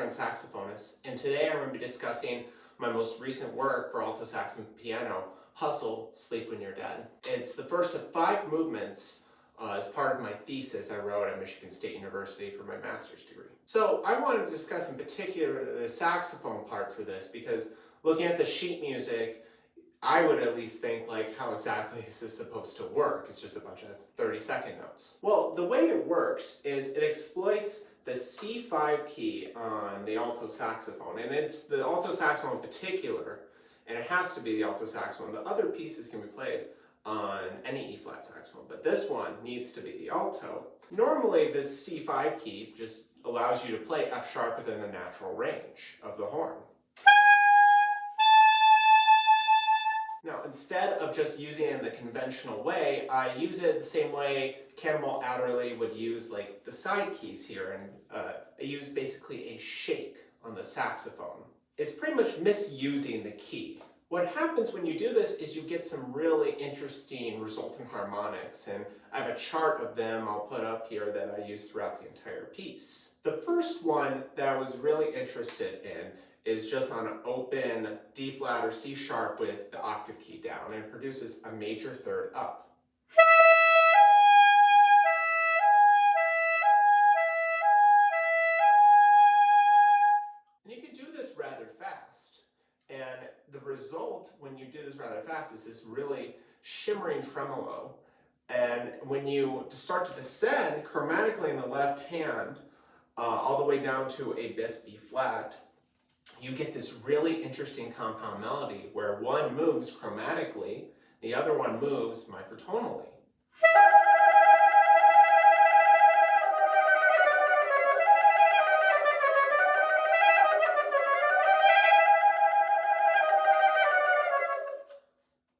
aspiring saxophonist, and today I'm going to be discussing my most recent work for Alto Sax+Piano, Hustle, Sleep When You're Dead. It's the first of 5 movements as part of my thesis I wrote at Michigan State University for my master's degree. So I wanted to discuss in particular the saxophone part for this because looking at the sheet music, I would at least think, like, how exactly is this supposed to work? It's just a bunch of 30-second notes. Well, the way it works is it exploits the C5 key on the alto saxophone, and it's the alto saxophone in particular, and it has to be the alto saxophone. The other pieces can be played on any E-flat saxophone, but this one needs to be the alto. Normally, this C5 key just allows you to play F sharp within the natural range of the horn. Now, instead of just using it in the conventional way, I use it the same way Cannonball Adderley would use like the side keys here, and I use basically a shake on the saxophone. It's pretty much misusing the key. What happens when you do this is you get some really interesting resultant harmonics, and I have a chart of them I'll put up here that I use throughout the entire piece. The first one that I was really interested in is just on an open D flat or C sharp with the octave key down, and it produces a major third up. And you can do this rather fast, and the result when you do this rather fast is this really shimmering tremolo. And when you start to descend chromatically in the left hand all the way down to a bis B flat, you get this really interesting compound melody where one moves chromatically, the other one moves microtonally.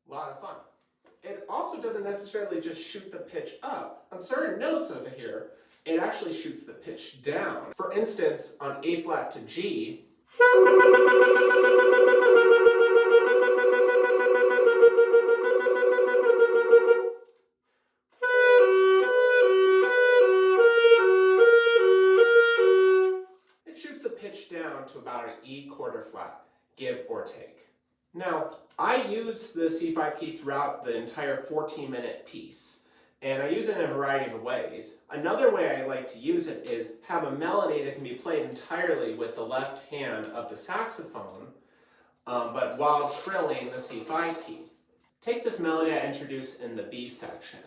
A lot of fun. It also doesn't necessarily just shoot the pitch up. On certain notes over here, it actually shoots the pitch down. For instance, on A flat to G, it shoots the pitch down to about an E quarter flat, give or take. Now, I use the C5 key throughout the entire 14-minute piece, and I use it in a variety of ways. Another way I like to use it is have a melody that can be played entirely with the left hand of the saxophone, but while trilling the C5 key. Take this melody I introduced in the B section.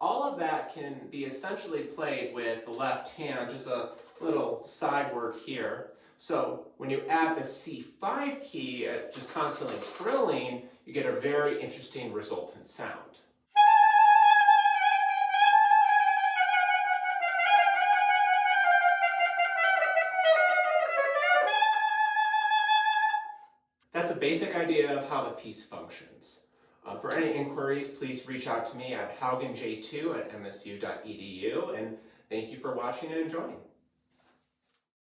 All of that can be essentially played with the left hand, just a little side work here. So when you add the C5 key, just constantly trilling, you get a very interesting resultant sound. That's a basic idea of how the piece functions. For any inquiries, please reach out to me at haugenj2@msu.edu, and thank you for watching and enjoying.